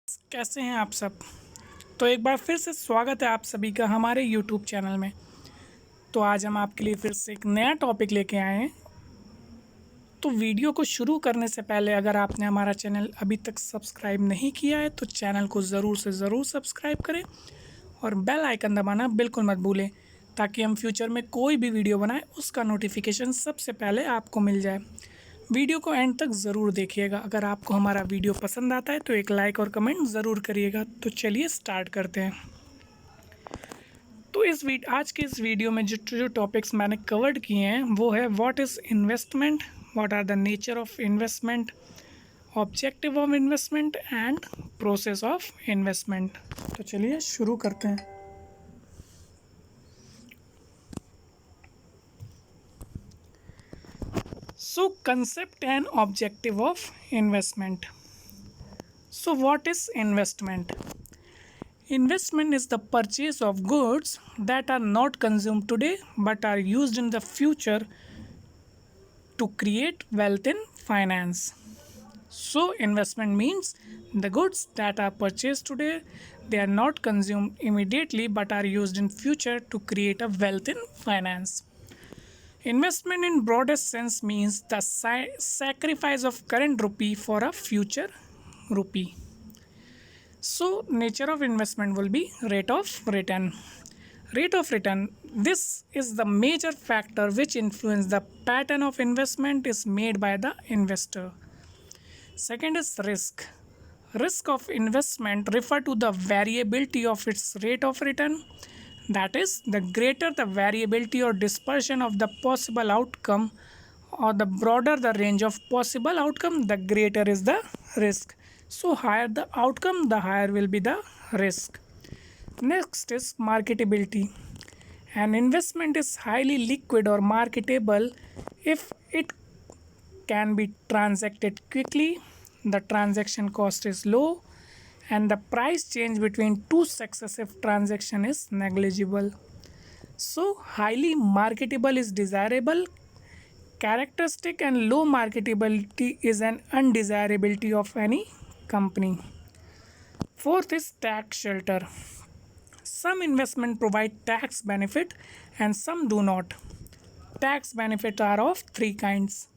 कैसे हैं आप सब। तो एक बार फिर से स्वागत है आप सभी का हमारे यूट्यूब चैनल में। तो आज हम आपके लिए फिर से एक नया टॉपिक लेके आए हैं। तो वीडियो को शुरू करने से पहले अगर आपने हमारा चैनल अभी तक सब्सक्राइब नहीं किया है तो चैनल को ज़रूर से ज़रूर सब्सक्राइब करें और बेल आइकन दबाना बिल्कुल मत भूलें, ताकि हम फ्यूचर में कोई भी वीडियो बनाएं उसका नोटिफिकेशन सबसे पहले आपको मिल जाए। वीडियो को एंड तक ज़रूर देखिएगा। अगर आपको हमारा वीडियो पसंद आता है तो एक लाइक और कमेंट ज़रूर करिएगा। तो चलिए स्टार्ट करते हैं। तो आज के इस वीडियो में जो टॉपिक्स मैंने कवर्ड किए हैं वो है what is investment, what are the nature of investment, objective of investment and process of investment. तो चलिए शुरू करते हैं। So concept and objective of investment. So what is investment? Investment is the purchase of goods that are not consumed today but are used in the future to create wealth in finance. So investment means the goods that are purchased today, they are not consumed immediately but are used in future to create a wealth in finance. Investment in broadest sense means the sacrifice of current rupee for a future rupee. So nature of investment will be rate of return. Rate of return, this is the major factor which influence the pattern of investment is made by the investor. Second is risk. Risk of investment refer to the variability of its rate of return. That is, the greater the variability or dispersion of the possible outcome, or the broader the range of possible outcome, the greater is the risk. So higher the outcome, the higher will be the risk. Next is marketability. An investment is highly liquid or marketable if it can be transacted quickly, the transaction cost is low, and the price change between two successive transactions is negligible. So highly marketable is desirable characteristic and low marketability is an undesirability of any company. Fourth is tax shelter. Some investment provide tax benefit and some do not. Tax benefit are of three kinds.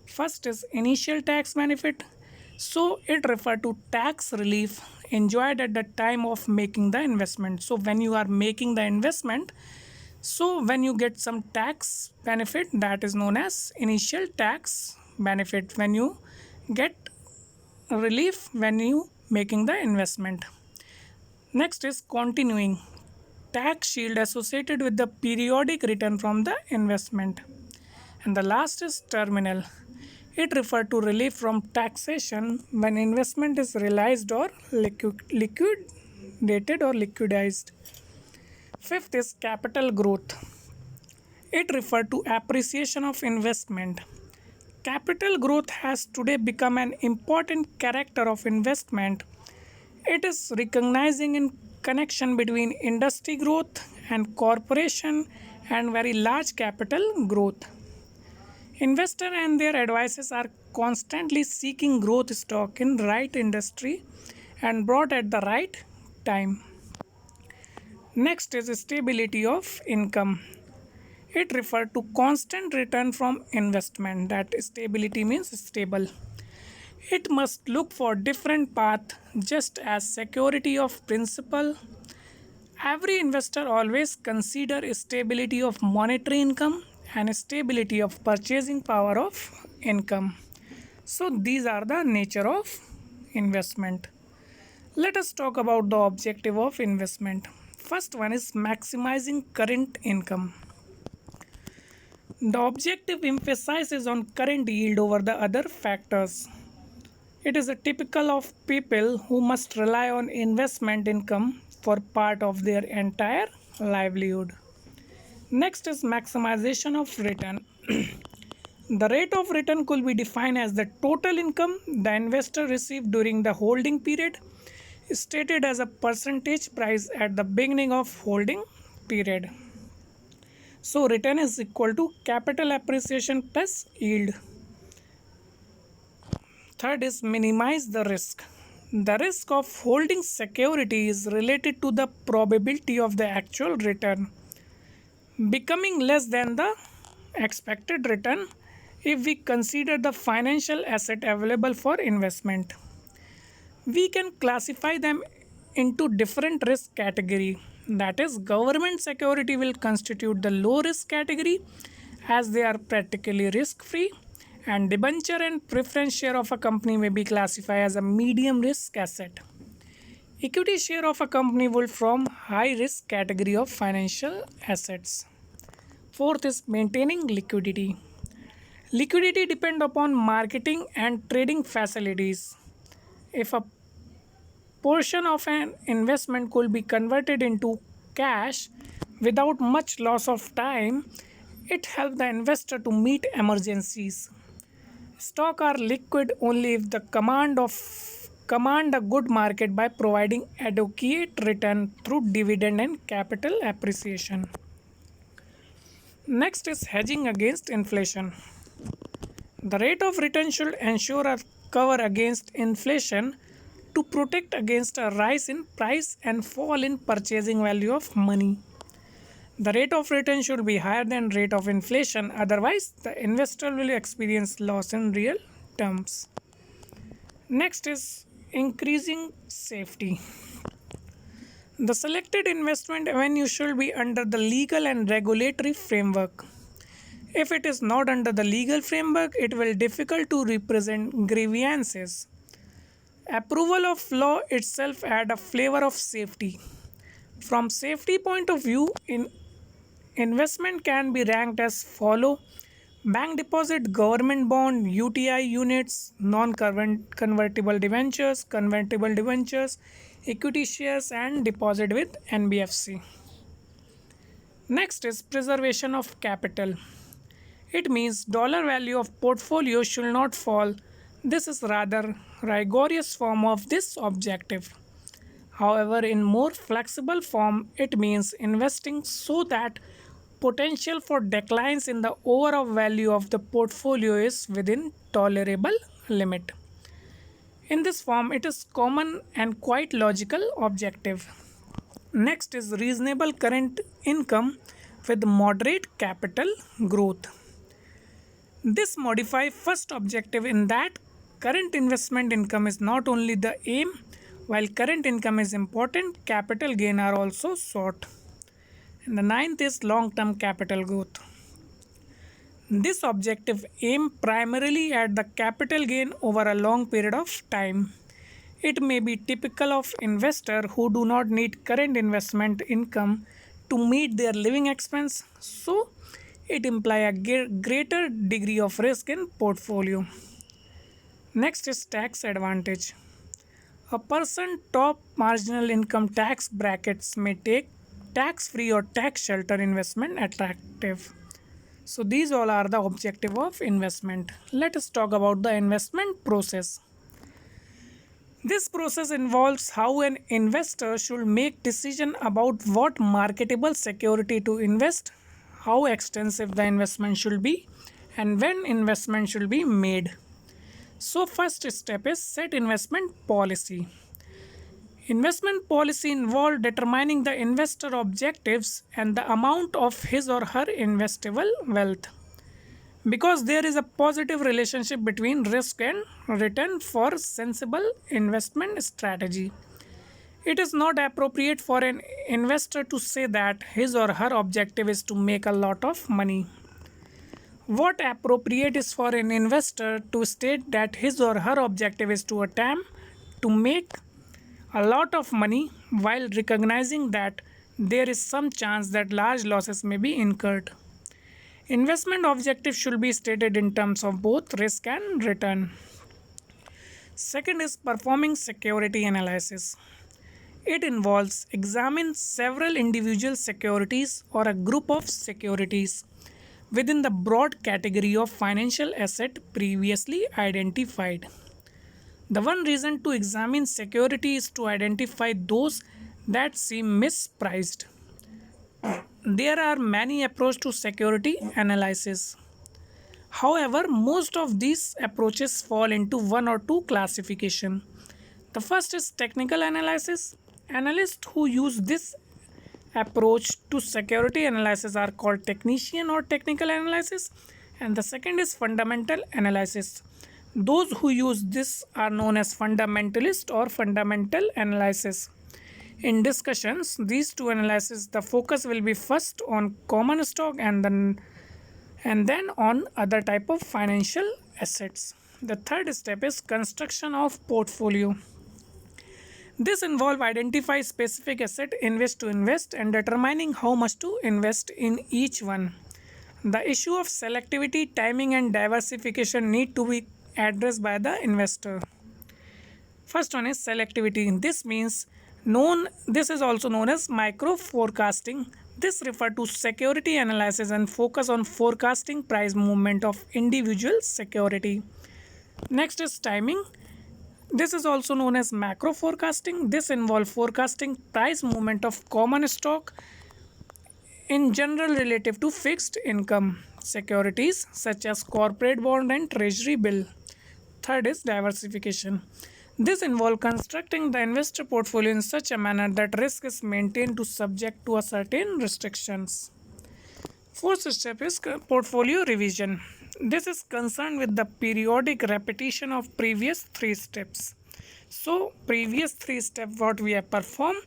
First is initial tax benefit. So it refer to tax relief enjoyed at the time of making the investment. So when you are making the investment, so when you get some tax benefit, that is known as initial tax benefit, when you get relief when you making the investment. Next is continuing tax shield associated with the periodic return from the investment. And the last is terminal. It refers to relief from taxation when investment is realized or liquidated or liquidized. Fifth is capital growth. It refers to appreciation of investment. Capital growth has today become an important character of investment. It is recognizing in connection between industry growth and corporation and very large capital growth. Investors and their advisors are constantly seeking growth stock in right industry and brought at the right time. Next is stability of income. It refers to constant return from investment. That stability means stable. It must look for different path just as security of principal. Every investor always consider stability of monetary income and stability of purchasing power of income. So these are the nature of investment. Let us talk about the objective of investment. First one is maximizing current income. The objective emphasizes on current yield over the other factors. It is a typical of people who must rely on investment income for part of their entire livelihood. Next is maximization of return. The rate of return could be defined as the total income the investor received during the holding period, stated as a percentage price at the beginning of holding period. So return is equal to capital appreciation plus yield. Third is minimize the risk. The risk of holding security is related to the probability of the actual return becoming less than the expected return if we consider the financial asset available for investment. We can classify them into different risk category. That is, government security will constitute the low risk category as they are practically risk free, and debenture and preference share of a company may be classified as a medium risk asset. Equity share of a company will form high risk category of financial assets. Fourth is maintaining liquidity. Liquidity depend upon marketing and trading facilities. If a portion of an investment could be converted into cash without much loss of time, it helps the investor to meet emergencies. Stocks are liquid only if the command a good market by providing adequate return through dividend and capital appreciation. Next is hedging against inflation. The rate of return should ensure a cover against inflation to protect against a rise in price and fall in purchasing value of money. The rate of return should be higher than rate of inflation, otherwise the investor will experience loss in real terms. Next is increasing safety. The selected investment avenue should be under the legal and regulatory framework. If it is not under the legal framework, it will difficult to represent grievances. Approval of law itself add a flavor of safety. From safety point of view, investment can be ranked as follow: bank deposit, government bond, UTI units, non-convertible debentures, convertible debentures, equity shares, and deposit with NBFC. Next is preservation of capital. It means dollar value of portfolio should not fall. This is rather rigorous form of this objective. However, in more flexible form, it means investing so that potential for declines in the overall value of the portfolio is within tolerable limit. In this form, it is common and quite logical objective. Next is reasonable current income with moderate capital growth. This modifies first objective in that current investment income is not only the aim. While current income is important, capital gain are also sought. And the ninth is long-term capital growth. This objective aim primarily at the capital gain over a long period of time. It may be typical of investors who do not need current investment income to meet their living expense, so it implies a greater degree of risk in portfolio. Next is tax advantage. A person top marginal income tax brackets may take tax free or tax shelter investment attractive. So these all are the objective of investment. Let us talk about the investment process. This process involves how an investor should make decision about what marketable security to invest, how extensive the investment should be, and when investment should be made. So first step is set investment policy. Investment policy involves determining the investor objectives and the amount of his or her investable wealth. Because there is a positive relationship between risk and return for sensible investment strategy. It is not appropriate for an investor to say that his or her objective is to make a lot of money. What appropriate is for an investor to state that his or her objective is to attempt to make a lot of money while recognizing that there is some chance that large losses may be incurred. Investment objective should be stated in terms of both risk and return. Second is performing security analysis. It involves examine several individual securities or a group of securities within the broad category of financial asset previously identified. The one reason to examine security is to identify those that seem mispriced. There are many approaches to security analysis. However, most of these approaches fall into one or two classification. The first is technical analysis. Analysts who use this approach to security analysis are called technician or technical analysis, and the second is fundamental analysis. Those who use this are known as fundamentalist or fundamental analysis. In discussions, these two analyses, the focus will be first on common stock and then on other type of financial assets. The third step is construction of portfolio. This involves identify specific asset in which to invest and determining how much to invest in each one. The issue of selectivity, timing and diversification need to be addressed by the investor. First one is selectivity. This is also known as micro forecasting. This refers to security analysis and focus on forecasting price movement of individual security. Next is timing. This is also known as macro forecasting. This involves forecasting price movement of common stock in general relative to fixed income securities such as corporate bond and treasury bill. Third is diversification. This involves constructing the investor portfolio in such a manner that risk is maintained to subject to a certain restrictions. Fourth step is portfolio revision. This is concerned with the periodic repetition of previous three steps. So previous three steps what we have performed,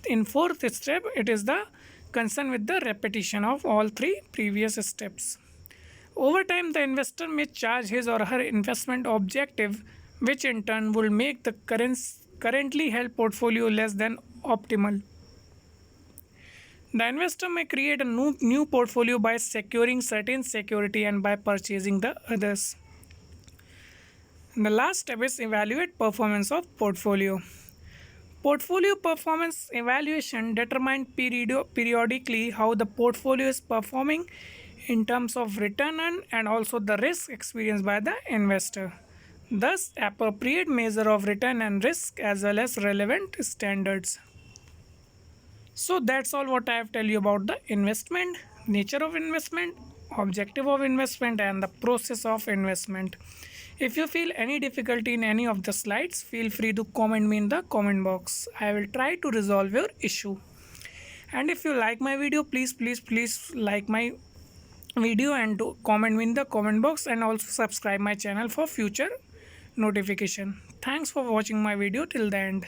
in fourth step it is the concern with the repetition of all three previous steps. Over time the investor may charge his or her investment objective, which in turn will make the currently held portfolio less than optimal. The investor may create a new portfolio by securing certain security and by purchasing the others. And the last step is evaluate performance of portfolio. Portfolio performance evaluation determines periodically how the portfolio is performing in terms of return and also the risk experienced by the investor. Thus, appropriate measure of return and risk as well as relevant standards. So that's all what I have tell you about the investment, nature of investment, objective of investment and the process of investment. If you feel any difficulty in any of the slides, feel free to comment me in the comment box. I will try to resolve your issue. And if you like my video, please like my video and to comment me in the comment box and also subscribe my channel for future notification. Thanks for watching my video till the end.